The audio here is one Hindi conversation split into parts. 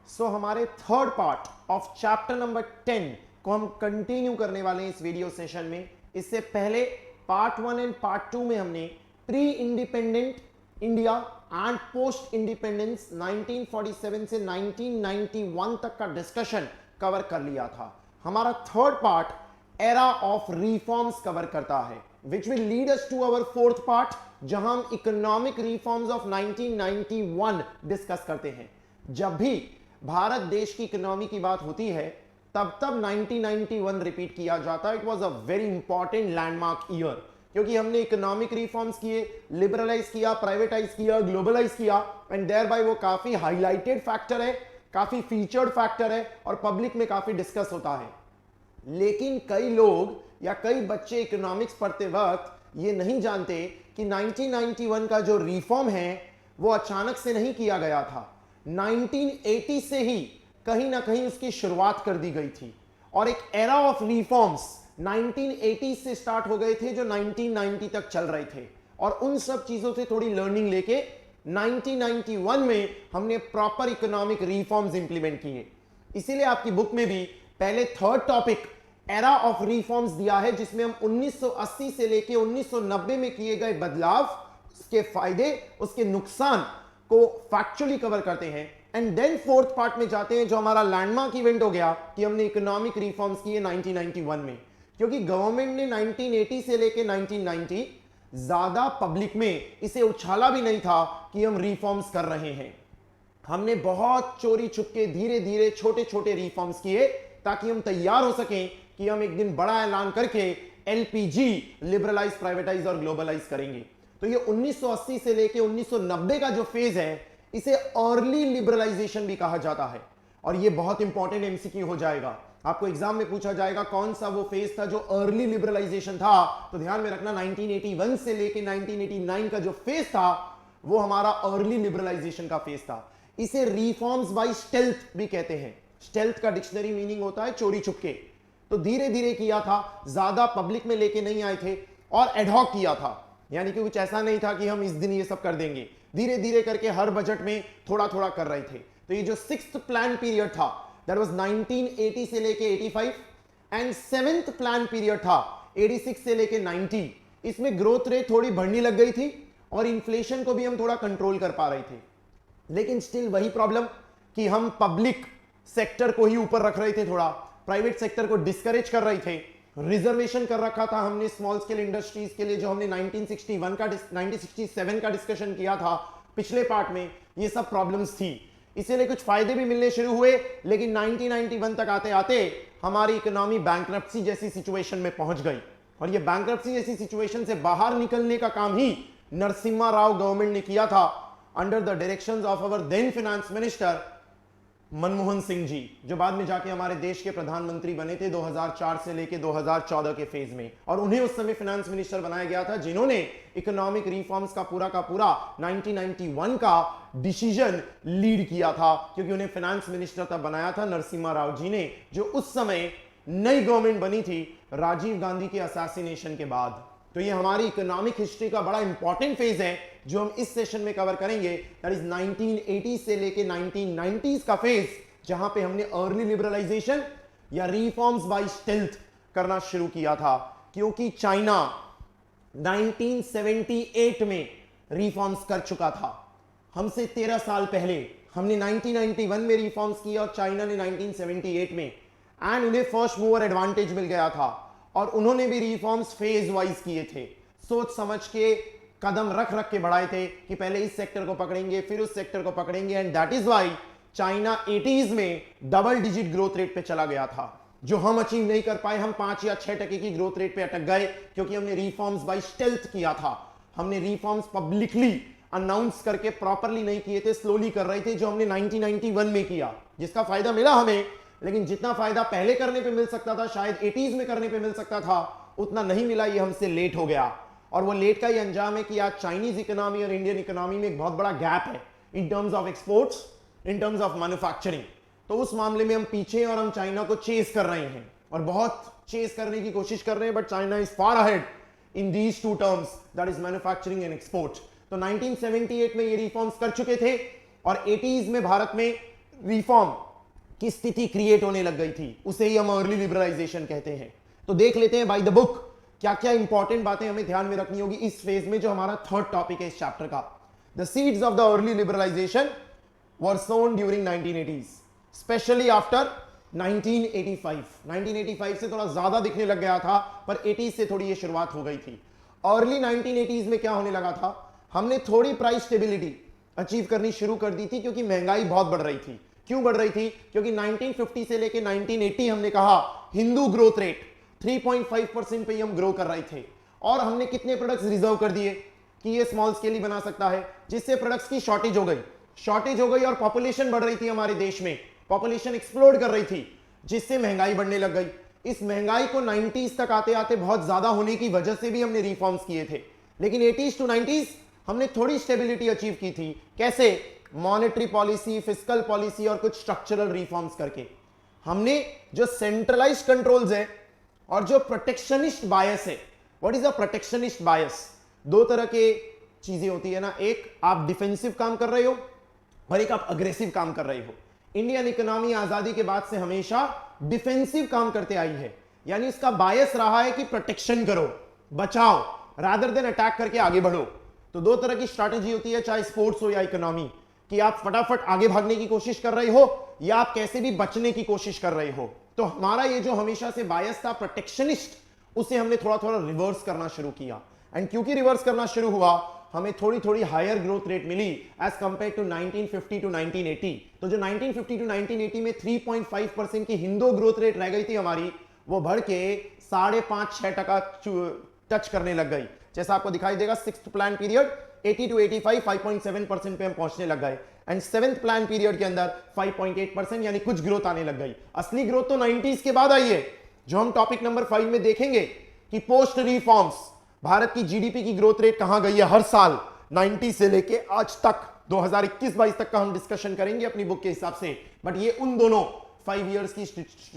हमारे third part of chapter number 10 को हम कंटिन्यू करने वाले हैं इस वीडियो सेशन में। इससे पहले पार्ट 1 एंड पार्ट 2 में हमने pre independent India and post independence 1947 से 1991 तक का डिस्कशन कवर कर लिया था। हमारा third part era of reforms cover करता है, which will lead us to our fourth part, जहां हम इकोनॉमिक रिफॉर्म्स ऑफ 1991 डिस्कस करते हैं। जब भी भारत देश की इकोनॉमी की बात होती है तब 1991 रिपीट किया जाता है। It was a very important landmark year, क्योंकि हमने इकोनॉमिक रिफॉर्म्स किए, लिबरलाइज किया, प्राइवेटाइज किया, ग्लोबलाइज किया, एंड देयर बाय वो काफी हाईलाइटेड फैक्टर है, काफी फीचर्ड फैक्टर है और पब्लिक में काफी डिस्कस होता है। लेकिन कई लोग या कई बच्चे इकोनॉमिक्स पढ़ते वक्त ये नहीं जानते कि 1991 का जो रिफॉर्म है वो अचानक से नहीं किया गया था। 1980 से ही कहीं ना कहीं उसकी शुरुआत कर दी गई थी और एक एरा ऑफ रिफॉर्म्स 1980 से स्टार्ट हो गए थे जो 1990 तक चल रहे थे, और उन सब चीजों से थोड़ी लर्निंग लेके 1991 में हमने प्रॉपर इकोनॉमिक रिफॉर्म्स इंप्लीमेंट किए। इसीलिए आपकी बुक में भी पहले third topic era of reforms दिया है, जिसमें हम 1980 से लेके 1990 में किए गए बदलाव, उसके फायदे, उसके नुकसान को फैक्चुअली कवर करते हैं। एंड देन फोर्थ पार्ट में जाते हैं जो हमारा लैंडमार्क इवेंट हो गया कि हमने इकोनॉमिक रिफॉर्म्स किए 1991 में, क्योंकि गवर्नमेंट ने 1980 से लेके 1990 ज्यादा पब्लिक में इसे उछाला भी नहीं था कि हम रिफॉर्म्स कर रहे हैं। हमने बहुत चोरी छुपके धीरे धीरे छोटे छोटे रिफॉर्म्स किए ताकि हम तैयार हो सकें कि हम एक दिन बड़ा ऐलान करके एलपीजी लिबरलाइज, प्राइवेटाइज और ग्लोबलाइज करेंगे। तो ये 1980 से लेके 1990 का जो फेज है इसे अर्ली लिबरलाइजेशन भी कहा जाता है, और ये बहुत इंपॉर्टेंट एमसीक्यू हो जाएगा। आपको एग्जाम में पूछा जाएगा कौन सा वो फेज था जो अर्ली लिबरलाइजेशन था, तो ध्यान में रखना 1981 से लेके 1989 का जो फेज था वो हमारा अर्ली लिबरलाइजेशन का फेज था। इसे रिफॉर्म्स बाय स्टेल्थ भी कहते हैं। स्टेल्थ का डिक्शनरी मीनिंग होता है चोरी छुपके। तो धीरे धीरे किया था, ज्यादा पब्लिक में लेके नहीं आए थे और एडहॉक किया था, यानी कि कुछ ऐसा नहीं था कि हम इस दिन ये सब कर देंगे। धीरे धीरे करके हर बजट में थोड़ा थोड़ा कर रहे थे। तो ये जो सिक्स्थ प्लान पीरियड था दैट वाज 1980 से लेके 85, एंड सेवेंथ प्लान पीरियड था 86 से लेके 90। इसमें ग्रोथ रेट थोड़ी बढ़ने लग गई थी और इन्फ्लेशन को भी हम थोड़ा कंट्रोल कर पा रहे थे, लेकिन स्टिल वही प्रॉब्लम कि हम पब्लिक सेक्टर को ही ऊपर रख रहे थे, थोड़ा प्राइवेट सेक्टर को डिस्करेज कर रहे थे। रिजर्वेशन कर रखा था हमने स्मॉल स्केल इंडस्ट्रीज के लिए, जो हमने 1967 का डिस्कशन किया था पिछले पार्ट में। ये सब प्रॉब्लम्स थी, इसीलिए कुछ फायदे भी मिलने शुरू हुए, लेकिन 1991 तक आते आते हमारी इकोनॉमी बैंकरप्सी जैसी सिचुएशन में पहुंच गई। और ये बैंकरप्सी जैसी सिचुएशन से बाहर निकलने का काम ही नरसिम्हा राव गवर्नमेंट ने किया था under the directions of our then finance minister Manmohan Singh ji, जो बाद में जाके हमारे देश के प्रधानमंत्री बने थे 2004 से लेके 2014 के फेज में। और उन्हें उस समय फाइनेंस मिनिस्टर बनाया गया था जिन्होंने इकोनॉमिक रिफॉर्म्स का पूरा 1991 का डिसीजन लीड किया था, क्योंकि उन्हें फाइनेंस मिनिस्टर तब बनाया था नरसिम्हा राव जी ने, जो उस समय नई गवर्नमेंट बनी थी राजीव गांधी के असैसिनेशन के बाद। तो ये हमारी इकोनॉमिक हिस्ट्री का बड़ा इंपॉर्टेंट फेज है जो हम इस सेशन में कवर करेंगे। दैट इज 1980 से लेके 1990s का फेज, जहां पे हमने अर्ली लिबरलाइजेशन या रिफॉर्म्स बाय स्टेल्थ करना शुरू किया था, क्योंकि चाइना 1978 में रिफॉर्म्स कर चुका था। हमसे 13 साल पहले हमने 1991 में रिफॉर्म्स किया और चाइना ने 1978 में, एंड उन्हें फर्स्ट मूवर एडवांटेज मिल गया था और उन्होंने भी रिफॉर्म्स फेज वाइज किए थे, सोच समझ के कदम रख रख के बढ़ाए थे कि पहले इस सेक्टर को पकड़ेंगे फिर उस सेक्टर को पकड़ेंगे। And that is why China 80s में डबल डिजिट ग्रोथ रेट पे चला गया था, जो हम अचीव नहीं कर पाए। हम 5 या 6% की ग्रोथ रेट पे अटक गए, क्योंकि हमने रिफॉर्म्स बाय स्टेल्थ किया था। हमने रिफॉर्म्स पब्लिकली अनाउंस करके प्रॉपरली नहीं किए थे, स्लोली कर रहे थे, जो हमने 1991 में किया, जिसका फायदा मिला हमें। लेकिन जितना फायदा पहले करने पे मिल सकता था, शायद 80s में करने पे मिल सकता था, उतना नहीं मिला। ये हमसे लेट हो गया, और वो लेट का ही अंजाम है कि आज चाइनीज इकोनॉमी और इंडियन इकोनॉमी में एक बहुत बड़ा गैप है in terms of exports, in terms of manufacturing. तो उस मामले में हम पीछे हैं और हम चाइना को चेस कर रहे हैं और बहुत चेस करने की कोशिश कर रहे हैं, but China is far ahead in these two terms, that is manufacturing and export. तो 1978 में ये रिफॉर्म्स कर चुके थे और 80s में भारत में रिफॉर्म की स्थिति क्रिएट होने लग गई थी, उसे ही हम अर्ली लिबरलाइजेशन कहते हैं। तो देख लेते हैं बाय द बुक क्या क्या इंपॉर्टेंट बातें हमें ध्यान में रखनी होगी इस फेज में, जो हमारा थर्ड टॉपिक है इस चैप्टर का। The seeds of the early liberalisation were sown during 1980s, specially after 1985। 1985 से थोड़ा ज्यादा दिखने लग गया था, पर 80s से थोड़ी ये शुरुआत हो गई थी। अर्ली 1980s में क्या होने लगा था, हमने थोड़ी प्राइस स्टेबिलिटी अचीव करनी शुरू कर दी थी, क्योंकि महंगाई बहुत बढ़ रही थी। क्यों बढ़ रही थी? क्योंकि 1950 से लेके 1980 हमने कहा हिंदू ग्रोथ रेट 3.5% पे ही हम ग्रो कर रहे थे, और हमने कितने प्रोडक्ट्स रिजर्व कर दिए कि ये स्मॉल स्केल ही बना सकता है, जिससे प्रोडक्ट्स की शॉर्टेज हो गई और पॉपुलेशन बढ़ रही थी हमारे देश में, पॉपुलेशन एक्सप्लोड कर रही थी, जिससे महंगाई बढ़ने लग गई। इस महंगाई को 90s तक आते आते बहुत ज्यादा होने की वजह से भी हमने रिफॉर्म्स किए थे, लेकिन 80s टू 90s हमने थोड़ी स्टेबिलिटी अचीव की थी। कैसे? मॉनेटरी पॉलिसी, फिस्कल पॉलिसी और कुछ स्ट्रक्चरल रिफॉर्म्स करके। हमने जो सेंट्रलाइज कंट्रोल्स है और जो प्रोटेक्शनिस्ट बायस है। व्हाट इज अ प्रोटेक्शनिस्ट बायस? दो तरह के चीजें होती है ना, एक आप डिफेंसिव काम कर रहे हो और एक आप अग्रेसिव काम कर रहे हो। इंडियन इकोनॉमी आजादी के बाद से हमेशा डिफेंसिव काम करते आई है, यानी इसका बायस रहा है कि प्रोटेक्शन करो, बचाओ, रादर देन अटैक करके आगे बढ़ो। तो दो तरह की स्ट्रैटेजी होती है, चाहे स्पोर्ट्स हो या इकोनॉमी, कि आप फटाफट आगे भागने की कोशिश कर रहे हो या आप कैसे भी बचने की कोशिश कर रहे हो। तो हमारा ये जो हमेशा से बायस था प्रोटेक्शनिस्ट, उसे हमने थोड़ा थोड़ा रिवर्स करना शुरू किया। एंड क्योंकि रिवर्स करना शुरू हुआ, हमें थोड़ी थोड़ी हायर ग्रोथ रेट मिली एज कंपेयर टू 1950 टू 1980। तो जो 1950 टू 1980 में 3.5% की हिंदू ग्रोथ रेट रह गई थी हमारी, वो बढ़ के 5.5-6% टच करने लग गई। जैसा आपको दिखाई देगा, सिक्स्थ प्लान पीरियड 80 टू 85 5.7% पे हम पहुंचने लग गए, एंड सेवेंथ प्लान पीरियड के अंदर 5.8%, यानी कुछ ग्रोथ आने लग गई। असली ग्रोथ तो 90s के बाद आई है, जो हम टॉपिक नंबर 5 में देखेंगे कि पोस्ट रिफॉर्म्स भारत की जीडीपी की ग्रोथ रेट कहां गई है हर साल 90 से लेके आज तक 2021-22 तक का हम डिस्कशन करेंगे अपनी बुक के हिसाब से। बट ये उन दोनों 5 इयर्स की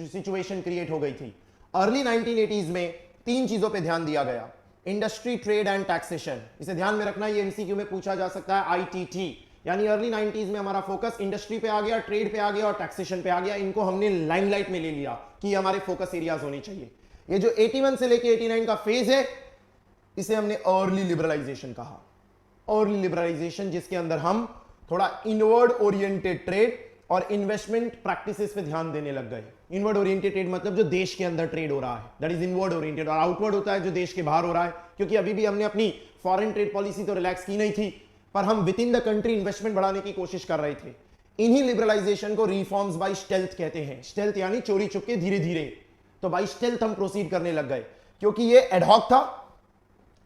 सिचुएशन क्रिएट हो गई थी। अर्ली 1980s में 3 चीजों पे ध्यान दिया गया, इंडस्ट्री, ट्रेड एंड टैक्सेशन। इसे ध्यान में रखना, ये एमसीक्यू में पूछा जा सकता है, आईटीटी। यानी अर्ली 90s में हमारा फोकस इंडस्ट्री पे आ गया, ट्रेड पे आ गया और टैक्सेशन पे आ गया। इनको हमने लाइमलाइट में ले लिया कि हमारे फोकस एरियाज होने चाहिए। ये जो 81 से लेके 89 का फेज है, इसे हमने अर्ली लिबरलाइजेशन कहा। अर्ली लिबरलाइजेशन जिसके अंदर हम थोड़ा इनवर्ड ओरिएंटेड ट्रेड और इन्वेस्टमेंट प्रैक्टिसेस पे ध्यान देने लग गए। इनवर्ड ओरिएंटेड ट्रेड मतलब जो देश के अंदर ट्रेड हो रहा है, दैट इज इनवर्ड ओरिएंटेड, और आउटवर्ड होता है जो देश के बाहर हो रहा है, क्योंकि अभी भी हमने अपनी फॉरेन ट्रेड पॉलिसी तो रिलैक्स की नहीं थी, पर हम with in the country investment बढ़ाने की कोशिश कर रहे थे। इन्हीं लिबरलाइजेशन को रिफॉर्म्स बाय स्टेल्थ कहते हैं। स्टेल्थ यानी चोरी चुपके, धीरे धीरे। तो बाय स्टेल्थ हम प्रोसीड करने लग गए, क्योंकि ये एडहॉक था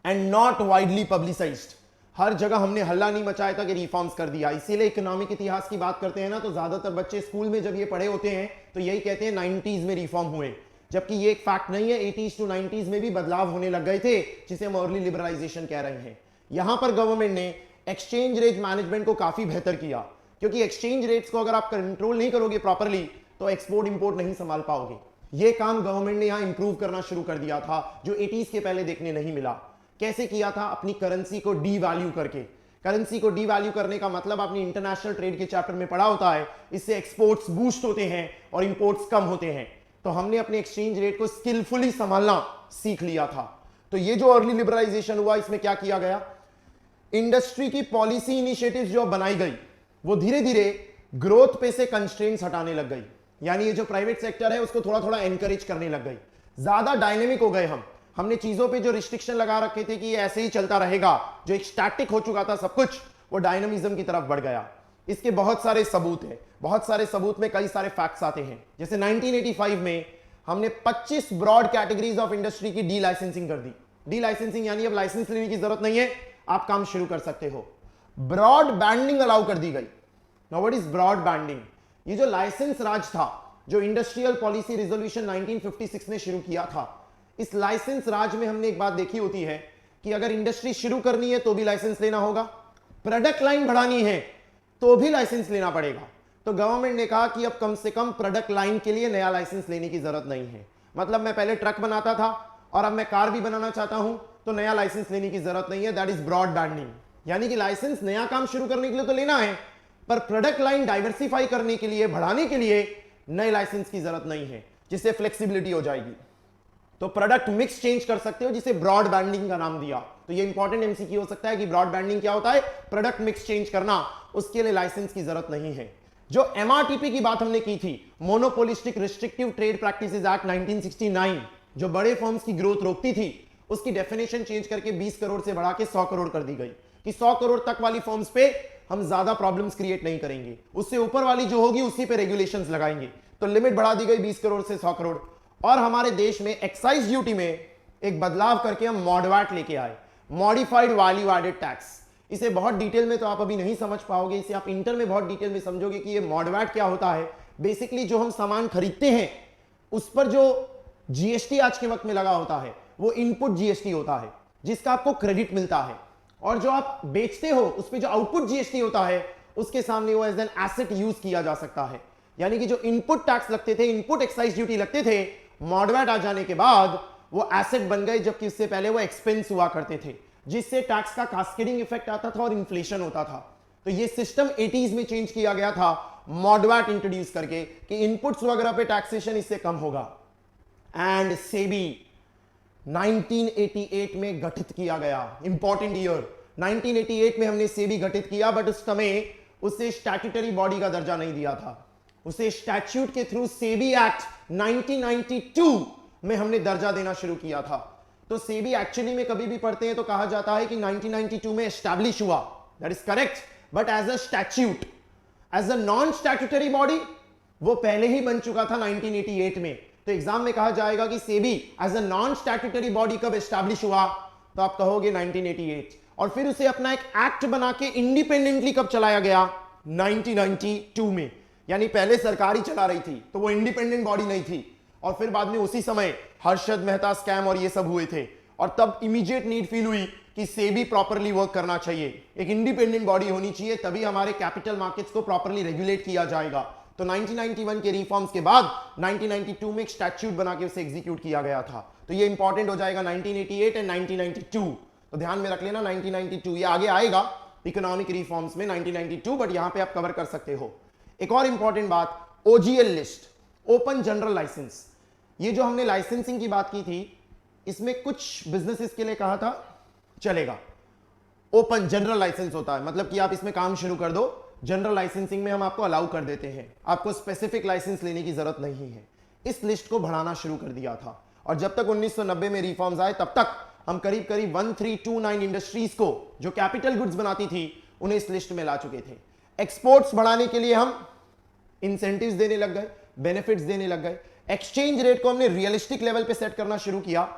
एंड नॉट वाइडली पब्लिसाइज्ड। हर जगह हमने हल्ला नहीं मचाया था कि रिफॉर्म्स कर दिया। इसीलिए इकोनॉमिक इतिहास की बात करते हैं ना, तो ज्यादातर बच्चे स्कूल में जब ये पढ़े होते हैं तो यही कहते हैं 90s में रिफॉर्म हुए, जबकि ये एक फैक्ट नहीं है। 80s टू 90s में भी बदलाव होने लग गए थे, जिसे हम अर्ली लिबरलाइजेशन कह रहे हैं। यहां पर गवर्नमेंट ने एक्सचेंज रेट मैनेजमेंट को काफी बेहतर किया, क्योंकि एक्सचेंज रेट्स को अगर आप कंट्रोल नहीं करोगे प्रॉपरली तो एक्सपोर्ट इंपोर्ट नहीं संभाल पाओगे। ये काम गवर्नमेंट ने यहां इंप्रूव करना शुरू कर दिया था, जो 80s के पहले देखने नहीं मिला। कैसे किया था? अपनी करेंसी को डीवैल्यू करके। करेंसी को डीवैल्यू करने का मतलब आपने इंटरनेशनल ट्रेड के चैप्टर में पढ़ा होता है, इससे एक्सपोर्ट्स बूस्ट होते हैं और इंपोर्ट्स कम होते हैं। तो हमने अपने एक्सचेंज रेट को स्किलफुली संभालना सीख लिया था। तो ये जो अर्ली लिबरलाइजेशन हुआ, इसमें क्या किया गया, इंडस्ट्री की पॉलिसी इनिशिएटिव्स जो बनाई गई, वो धीरे धीरे ग्रोथ पे से कंस्ट्रेंट्स हटाने लग गई। यानी ये जो प्राइवेट सेक्टर है उसको थोड़ा थोड़ा एनकरेज करने लग गई, ज्यादा डायनेमिक हो गए हम। हमने चीजों पे जो रिस्ट्रिक्शन लगा रखे थे कि ये ऐसे ही चलता रहेगा, जो एक स्टैटिक हो चुका था सब कुछ, वो डायनामिज्म की तरफ बढ़ गया। इसके बहुत सारे सबूत हैं, बहुत सारे सबूत में कई सारे फैक्ट्स आते हैं। जैसे 1985 में हमने 25 ब्रॉड कैटेगरीज ऑफ इंडस्ट्री की डी लाइसेंसिंग कर दी। डी लाइसेंसिंग यानी अब लाइसेंस लेने की जरूरत नहीं है, आप काम शुरू कर सकते हो। ब्रॉड बैंडिंग अलाउ कर दी गई। Now what is broad banding? ये जो लाइसेंस राज था, जो इंडस्ट्रियल पॉलिसी रिजोल्यूशन 1956 ने शुरू किया था, इस लाइसेंस राज में हमने एक बात देखी होती है कि अगर इंडस्ट्री शुरू करनी है तो भी लाइसेंस लेना होगा, प्रोडक्ट लाइन बढ़ानी है तो भी लाइसेंस लेना पड़ेगा। तो गवर्नमेंट ने कहा कि अब कम से कम प्रोडक्ट लाइन के लिए नया लाइसेंस लेने की जरूरत नहीं है। मतलब मैं पहले ट्रक बनाता था और अब मैं कार भी बनाना चाहता हूं तो नया लाइसेंस लेने की जरूरत नहीं है। That is broad banding. यानी कि लाइसेंस नया काम शुरू करने के लिए तो लेना है, पर प्रोडक्ट लाइन डाइवर्सिफाई करने के लिए, बढ़ाने के लिए नए लाइसेंस की जरूरत नहीं है, जिससे फ्लेक्सिबिलिटी हो जाएगी। तो प्रोडक्ट मिक्स चेंज कर सकते हो, जिसे ब्रॉड बैंडिंग का नाम दिया। तो ये इंपॉर्टेंट एमसीक्यू हो सकता है कि ब्रॉड बैंडिंग क्या होता है, प्रोडक्ट मिक्स चेंज करना, उसके लिए लाइसेंस की जरूरत नहीं है। जो एमआरटीपी की बात हमने की थी, monopolistic restrictive trade practices act 1969, जो बड़े फर्म्स की ग्रोथ रोकती थी, उसकी डेफिनेशन चेंज करके 20 करोड़ से बढ़ा के 100 करोड़ कर दी गई कि 100 करोड़ तक वाली फर्म्स पे हम ज्यादा प्रॉब्लम्स क्रिएट नहीं करेंगे, उससे ऊपर वाली जो होगी उसी पे रेगुलेशंस लगाएंगे। तो लिमिट बढ़ा दी गई 20 करोड़ से 100 करोड़। और हमारे देश में एक्साइज ड्यूटी में एक बदलाव करके हम मॉडवैट लेके आए, मॉडिफाइड वैल्यू एडेड टैक्स। इसे बहुत डिटेल में तो आप अभी नहीं समझ पाओगे, इसे आप इंटर में बहुत डिटेल में समझोगे कि ये मॉडवैट क्या होता है। बेसिकली जो हम सामान खरीदते हैं उस पर जो जीएसटी आज के वक्त में लगा होता है वो इनपुट जीएसटी होता है, जिसका आपको क्रेडिट मिलता है, और जो आप बेचते हो उस पर जो आउटपुट जीएसटी होता है उसके सामने वो एज एन एसेट यूज किया जा सकता है। यानी कि जो इनपुट टैक्स लगते थे, इनपुट एक्साइज ड्यूटी लगते थे, मॉडवैट आ जाने के बाद वो एसेट बन गए, जबकि इससे पहले वो एक्सपेंस हुआ करते थे, जिससे टैक्स का कास्केडिंग इफेक्ट आता था और इन्फ्लेशन होता था। तो ये सिस्टम 80s में चेंज किया गया था मॉडवैट इंट्रोड्यूस करके कि इनपुट्स वगैरह पे टैक्सेशन इससे कम होगा। एंड सेबी 1988 में गठित किया गया, इंपॉर्टेंट ईयर 1988 में हमने सेबी गठित किया, बट उस समय उसे स्टैट्यूटरी बॉडी का दर्जा नहीं दिया था, उसे स्टैट्यूट के थ्रू सेबी एक्ट 1992 में हमने दर्जा देना शुरू किया था। तो सेबी एक्चुअली में कभी भी पढ़ते हैं तो कहा जाता है कि 1992 में एस्टैब्लिश हुआ, that is correct, but as a statute, as a non statutory body वो पहले ही बन चुका था 1988 में। तो एग्जाम में कहा जाएगा कि SEBI as a non statutory body कब एस्टैब्लिश हुआ, तो आप कहोगे 1988, और फिर उसे अपना एक एक्ट बना के इंडिपेंडेंटली कब चलाया गया, 1992 में। यानी पहले सरकार ही चला रही थी तो वो इंडिपेंडेंट बॉडी नहीं थी, और फिर बाद में उसी समय हर्षद मेहता स्कैम और ये सब हुए थे, और तब इमीडिएट नीड फील हुई कि सेबी प्रॉपरली वर्क करना चाहिए, एक इंडिपेंडेंट बॉडी होनी चाहिए, तभी हमारे कैपिटल मार्केट्स को प्रॉपरली रेगुलेट किया जाएगा। तो 1991 के रिफॉर्म्स के बाद 1992 में एक स्टैट्यूट बना के उसे एग्जीक्यूट किया गया था। तो ये इंपॉर्टेंट हो जाएगा 1988 एंड 1992, तो ध्यान में रख लेना 1992, ये आगे आएगा इकोनॉमिक रिफॉर्म्स में 1992, बट यहां पे आप कवर कर सकते हो। एक और इंपॉर्टेंट बात, OGL list, open general licence. ये जो हमने लाइसेंसिंग की बात की थी, इसमें कुछ बिजनेसेस के लिए कहा था चलेगा, ओपन जनरल लाइसेंस होता है, मतलब कि आप इसमें काम शुरू कर दो, जनरल लाइसेंसिंग में हम आपको अलाउ कर देते हैं, आपको स्पेसिफिक लाइसेंस लेने की जरूरत नहीं है। इस लिस्ट को बढ़ाना शुरू कर दिया था, और जब तक 1990 में रिफॉर्म्स आए तब तक हम करीब करीब 1329 इंडस्ट्रीज को जो कैपिटल गुड्स बनाती थी उन्हें इस लिस्ट में ला चुके थे। एक्सपोर्ट्स बढ़ाने के लिए हम इंसेंटिव्स देने लग गए, बेनिफिट्स देने लग गए, एक्सचेंज रेट को हमने रियलिस्टिक लेवल पे सेट करना शुरू किया,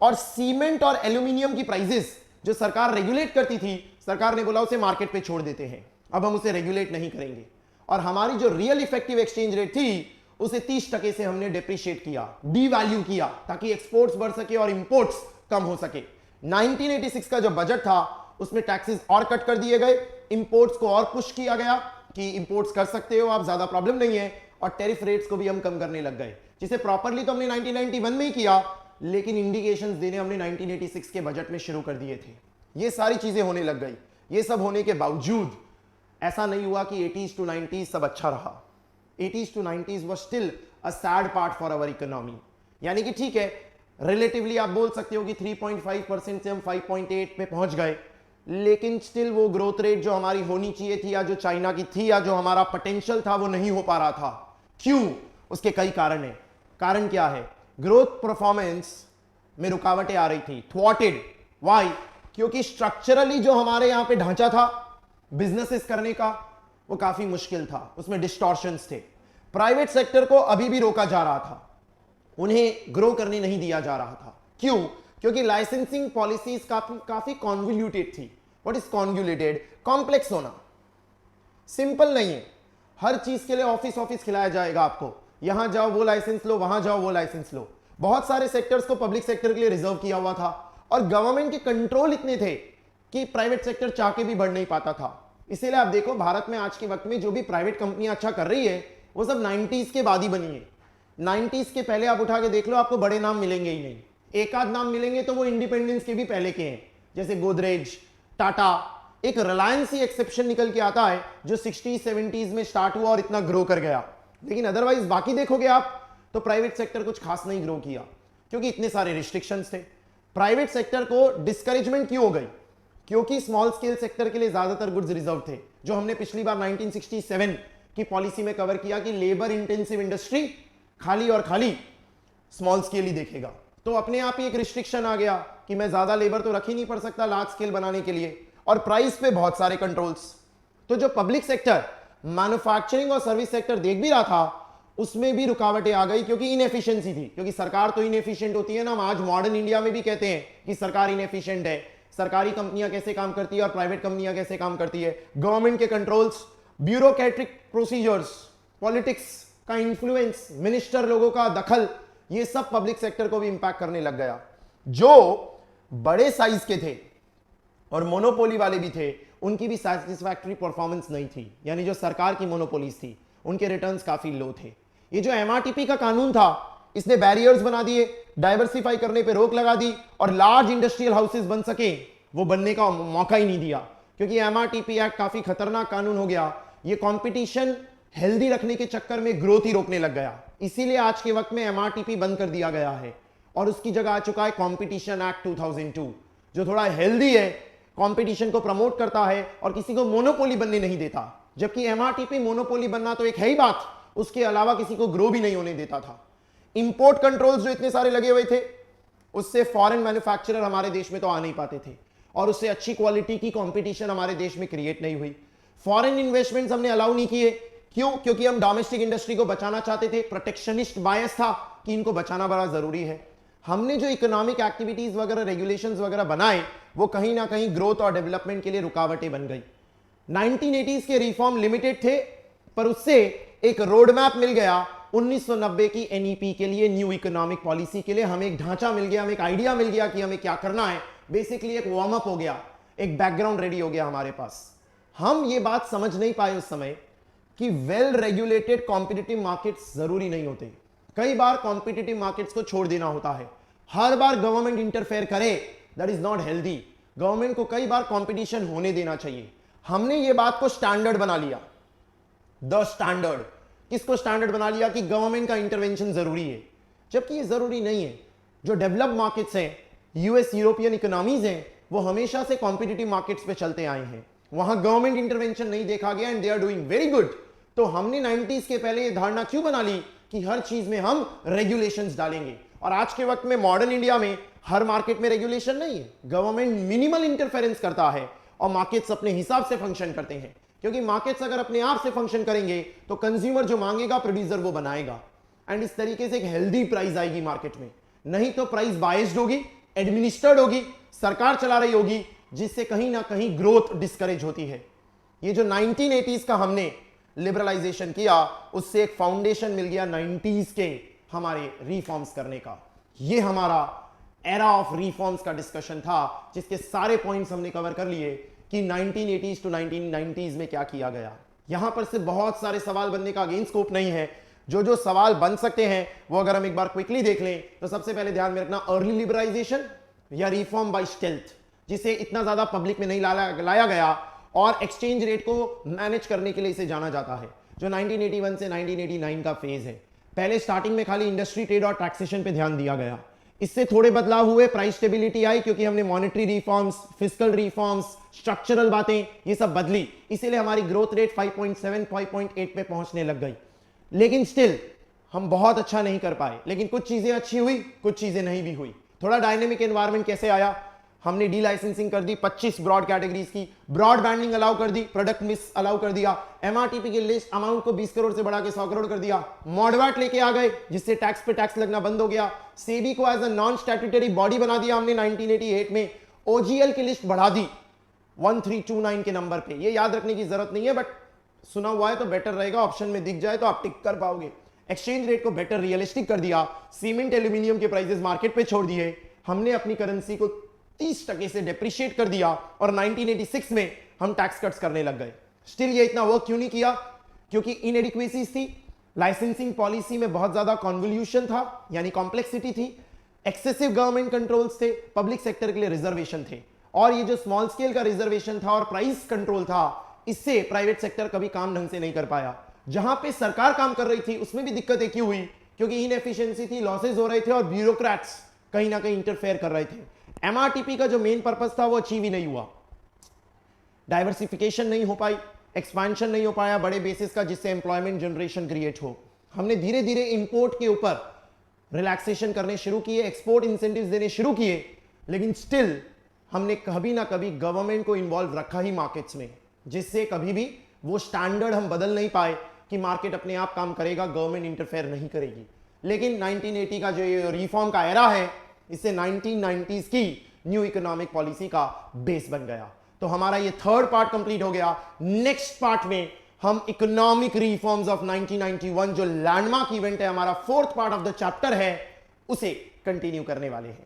और सीमेंट और एल्यूमिनियम की प्राइसेस जो सरकार रेगुलेट करती थी, सरकार ने बोला उसे मार्केट पे छोड़ देते हैं, अब हम उसे रेगुलेट नहीं करेंगे, और हमारी जो रियल इफेक्टिव एक्सचेंज रेट थी उसे 30% से हमने डिप्रिशिएट किया, डीवैल्यू किया, ताकि एक्सपोर्ट्स बढ़ सके और इंपोर्ट्स कम हो सके। 1986 का जो बजट था उसमें टैक्सेस और कट कर दिए गए, इंपोर्ट्स को और पुश किया गया कि इंपोर्ट्स कर सकते हो आप, ज्यादा प्रॉब्लम नहीं है, और टैरिफ रेट्स को भी हम कम करने लग गए, जिसे प्रॉपरली तो हमने 1991 में ही किया, लेकिन इंडिकेशंस देने हमने 1986 के बजट में शुरू कर दिए थे। ये सारी चीजें होने लग गई। ये सब होने के बावजूद ऐसा नहीं हुआ कि 80s to 90s सब अच्छा रहा। 80s to 90s was still a sad part for our economy। यानी कि ठीक है, रिलेटिवली आप बोल सकते हो कि 3.5% से हम 5.8 पे पहुंच गए, लेकिन स्टिल वो ग्रोथ रेट जो हमारी होनी चाहिए थी, या जो चाइना की थी, या जो हमारा पोटेंशियल था, वो नहीं हो पा रहा था। क्यों? उसके कई कारण हैं। कारण क्या है? ग्रोथ परफॉर्मेंस में रुकावटें आ रही थी, थ्वॉटेड। व्हाई? क्योंकि स्ट्रक्चरली जो हमारे यहां पे ढांचा था बिजनेसेस करने का, वो काफी मुश्किल था, उसमें डिस्टॉर्शंस थे। प्राइवेट सेक्टर को अभी भी रोका जा रहा था, उन्हें ग्रो करने नहीं दिया जा रहा था। क्यों? क्योंकि लाइसेंसिंग पॉलिसीज काफी कॉन्वोल्यूटेड थी। What is convoluted? कॉम्प्लेक्स होना, सिंपल नहीं है। हर चीज के लिए ऑफिस खिलाया जाएगा आपको, यहां जाओ वो लाइसेंस लो, वहां जाओ वो लाइसेंस लो। बहुत सारे सेक्टर्स को पब्लिक सेक्टर के लिए रिजर्व किया हुआ था, और गवर्नमेंट के कंट्रोल इतने थे कि प्राइवेट सेक्टर चाह के भी बढ़ नहीं पाता था। इसीलिए आप देखो, भारत में आज के वक्त में जो भी प्राइवेट कंपनियां अच्छा कर रही है वो सब 90s के बाद ही बनी है। 90s के पहले आप उठा के देख लो, आपको बड़े नाम मिलेंगे ही नहीं। एक आध नाम मिलेंगे तो वो इंडिपेंडेंस के भी पहले के हैं, जैसे गोदरेज, टाटा, एक रिलायंस ही एक्सेप्शन निकल के आता है जो 60-70s में स्टार्ट हुआ और इतना ग्रो कर गया, लेकिन अदरवाइज बाकी देखोगे आप तो प्राइवेट सेक्टर कुछ खास नहीं ग्रो किया, क्योंकि इतने सारे रिस्ट्रिक्शंस थे। प्राइवेट सेक्टर को डिस्करेजमेंट क्यों हो गई? क्योंकि स्मॉल स्केल सेक्टर के लिए ज्यादातर गुड्स रिजर्व थे, जो हमने पिछली बार 1967 की पॉलिसी में कवर किया कि लेबर इंटेंसिव इंडस्ट्री खाली और खाली स्मॉल स्केल ही देखेगा। तो अपने आप ही एक रिस्ट्रिक्शन आ गया कि मैं ज्यादा लेबर तो रख ही नहीं पड़ सकता लार्ज स्केल बनाने के लिए, और प्राइस पे बहुत सारे कंट्रोल्स। तो जो पब्लिक सेक्टर मैन्युफैक्चरिंग और सर्विस सेक्टर देख भी रहा था, उसमें भी रुकावटें आ गई, क्योंकि इनएफिशिएंसी थी। क्योंकि सरकार तो इनएफिशिएंट होती है ना, हम आज मॉडर्न इंडिया में भी कहते हैं कि सरकार इनएफिशिएंट है। सरकारी कंपनियां कैसे काम करती है और प्राइवेट कंपनियां कैसे काम करती है, गवर्नमेंट के कंट्रोल्स, ब्यूरोक्रेटिक प्रोसीजर्स, पॉलिटिक्स का इन्फ्लुएंस, मिनिस्टर लोगों का दखल, ये सब पब्लिक सेक्टर को भी इंपैक्ट करने लग गया। जो बड़े साइज के थे और मोनोपोली वाले भी थे, उनकी भी सैटिस्फैक्टरी परफॉर्मेंस नहीं थी, यानी जो सरकार की मोनोपोलीज थी उनके रिटर्न्स काफी लो थे। ये जो एमआरटीपी का कानून था, इसने बैरियर्स बना दिए, डाइवर्सिफाई करने पे रोक लगा दी, और लार्ज इंडस्ट्रियल हाउसेस बन सके वो बनने का मौका ही नहीं दिया, क्योंकि एमआरटीपी एक्ट काफी खतरनाक कानून हो गया। ये कंपटीशन हेल्दी रखने के चक्कर में ग्रोथ ही रोकने लग गया। इसीलिए आज के वक्त में एमआरटीपी बंद कर दिया गया है और उसकी जगह आ चुका है कॉम्पिटिशन एक्ट 2002, जो थोड़ा हेल्दी है, कंपटीशन को प्रमोट करता है और किसी को मोनोपोली बनने नहीं देता। जबकि एमआरटीपी मोनोपोली बनना तो एक है ही बात, उसके अलावा किसी को ग्रो भी नहीं होने देता था। इंपोर्ट कंट्रोल्स जो इतने सारे लगे हुए थे, उससे फॉरेन मैन्युफैक्चरर हमारे देश में तो आ नहीं पाते थे, और उससे अच्छी क्वालिटी की कंपटीशन हमारे देश में क्रिएट नहीं हुई। फॉरेन इन्वेस्टमेंट्स हमने अलाउ नहीं किए, क्यों? क्योंकि हम डोमेस्टिक इंडस्ट्री को बचाना चाहते थे। प्रोटेक्शनिस्ट बायस था कि इनको बचाना बड़ा जरूरी है। हमने जो इकोनॉमिक एक्टिविटीज वगैरह, रेगुलेशंस वगैरह बनाए, वो कहीं ना कहीं ग्रोथ और डेवलपमेंट के लिए रुकावटें बन गई। 1980s के रिफॉर्म लिमिटेड थे, पर उससे एक रोड मैप मिल गया 1990 की एनईपी के लिए, न्यू इकोनॉमिक पॉलिसी के लिए। हमें एक ढांचा मिल गया, हमें एक आइडिया मिल गया कि हमें क्या करना है। बेसिकली एक वार्म अप हो गया, एक बैकग्राउंड रेडी हो गया हमारे पास। हम ये बात समझ नहीं पाए उस समय कि वेल रेगुलेटेड कॉम्पिटिटिव मार्केट्स जरूरी नहीं होते। कई बार कॉम्पिटिटिव मार्केट्स को छोड़ देना होता है। हर बार गवर्नमेंट इंटरफेयर करे, that is not healthy. Government को कई बार कंपटीशन होने देना चाहिए। हमने ये बात को स्टैंडर्ड बना लिया, द स्टैंडर्ड। किसको स्टैंडर्ड बना लिया? कि गवर्नमेंट का इंटरवेंशन जरूरी है, जबकि ये जरूरी नहीं है। जो डेवलप्ड मार्केट्स हैं, यूएस, यूरोपियन इकोनॉमीज हैं, वो हमेशा से कॉम्पिटिटिव मार्केट्स पे चलते आए हैं, वहां गवर्नमेंट इंटरवेंशन नहीं देखा गया, and they are doing very good. तो हमने 90s के पहले ये धारणा क्यों बना ली कि हर चीज में हम रेगुलेशंस डालेंगे? और आज के वक्त में मॉडर्न इंडिया में हर मार्केट में रेगुलेशन नहीं है, गवर्नमेंट मिनिमल इंटरफेरेंस करता है और मार्केट्स अपने हिसाब से फंक्शन करते हैं। क्योंकि मार्केट्स अगर अपने आप से फंक्शन करेंगे तो कंज्यूमर जो मांगेगा, प्रोड्यूसर वो बनाएगा, एंड इस तरीके से एक हेल्दी प्राइस आएगी मार्केट में। नहीं तो प्राइस बायस्ड होगी, एडमिनिस्टर्ड होगी, सरकार चला रही होगी, जिससे कहीं ना कहीं ग्रोथ डिस्करेज होती है। ये जो 1980s का हमने लिबरलाइजेशन किया, उससे एक फाउंडेशन मिल गया 90s के हमारे रिफॉर्म्स करने का। ये हमारा एरा ऑफ रिफॉर्म्स का डिस्कशन था, जिसके सारे पॉइंट्स हमने कवर कर लिए कि 1980s टू 1990s में क्या किया गया। यहां पर से बहुत सारे सवाल बनने का अगेन स्कोप नहीं है। जो सवाल बन सकते हैं वो अगर हम एक बार क्विकली देख लें तो सबसे पहले ध्यान में रखना, अर्ली लिबरलाइजेशन या रिफॉर्म बाय स्टेल्थ, जिसे इतना ज्यादा पब्लिक में नहीं लाया गया और एक्सचेंज रेट को मैनेज करने के लिए इसे जाना जाता है, जो 1981 से 1989 का फेज है। पहले स्टार्टिंग में खाली इंडस्ट्री, ट्रेड और टैक्सेशन पे ध्यान दिया गया। इससे थोड़े बदलाव हुए, प्राइस स्टेबिलिटी आई, क्योंकि हमने monetary reforms, fiscal reforms, structural बातें ये सब बदली, इसीलिए हमारी ग्रोथ रेट 5.7, 5.8 पे पहुंचने लग गई। लेकिन स्टिल हम बहुत अच्छा नहीं कर पाए। लेकिन कुछ चीजें अच्छी हुई, कुछ चीजें नहीं भी हुई। थोड़ा डायनेमिक एनवायरनमेंट कैसे आया? हमने डी लाइसेंसिंग कर दी 25 ब्रॉड कैटेगरीज की, ब्रॉड बैंडिंग अलाउ कर दी, प्रोडक्ट मिस अलाउ कर दिया, एमआरटीपी की लिस्ट अमाउंट को 20 करोड़ से बढ़ा के 100 करोड़ कर दिया, मॉडवाट लेके आ गए, जिससे टैक्स पे टैक्स लगना बंद हो गया, सेबी को as a non statutory body बना दिया हमने 1988 में, ओजीएल की लिस्ट बढ़ा दी 1329 के नंबर पे। ये याद रखने की जरूरत नहीं है, बट सुना हुआ है तो बेटर रहेगा, ऑप्शन में दिख जाए तो आप टिक कर पाओगे। एक्सचेंज रेट को बेटर रियलिस्टिक कर दिया, सीमेंट एल्यूमिनियम के प्राइसेस मार्केट पे छोड़ दिए, हमने अपनी करेंसी को 30% से डेप्रिशिएट कर दिया, और 1986 में हम टैक्स कट्स करने लग गए। स्टिल ये इतना वर्क क्यों नहीं किया? क्योंकि इनएडिक्वेसीज थी, लाइसेंसिंग पॉलिसी में बहुत ज्यादा कॉन्वोल्यूशन था, यानी कॉम्प्लेक्सिटी थी, एक्सेसिव गवर्नमेंट कंट्रोल्स थे, पब्लिक सेक्टर के लिए रिजर्वेशन थे, और ये जो स्मॉल स्केल का रिजर्वेशन था और प्राइस कंट्रोल था, इससे प्राइवेट सेक्टर कभी काम ढंग से नहीं कर पाया। जहां पे सरकार काम कर रही थी उसमें भी दिक्कत एक ही हुई, क्योंकि इनएफिशिएंसी थी, लॉसेज हो रहे थे और ब्यूरोक्रेट्स कहीं ना कहीं इंटरफेयर कर रहे थे। एमआरटीपी का जो मेन पर्पस था वो अचीव ही नहीं हुआ, डाइवर्सिफिकेशन नहीं हो पाई, एक्सपेंशन नहीं हो पाया बड़े बेसिस का, जिससे एम्प्लॉयमेंट जनरेशन क्रिएट हो। हमने धीरे धीरे इंपोर्ट के ऊपर रिलैक्सेशन करने शुरू किए, एक्सपोर्ट इंसेंटिव्स देने शुरू किए, लेकिन स्टिल हमने कभी ना कभी गवर्नमेंट को इन्वॉल्व रखा ही मार्केट्स में, जिससे कभी भी वो स्टैंडर्ड हम बदल नहीं पाए कि मार्केट अपने आप काम करेगा, गवर्नमेंट इंटरफेयर नहीं करेगी। लेकिन 1980 का जो ये रिफॉर्म का एरा है, इससे 1990s की न्यू इकोनॉमिक पॉलिसी का बेस बन गया। तो हमारा ये थर्ड पार्ट कंप्लीट हो गया। नेक्स्ट पार्ट में हम इकोनॉमिक रिफॉर्म्स ऑफ 1991 जो लैंडमार्क इवेंट है, हमारा fourth part of the chapter है, उसे कंटिन्यू करने वाले हैं।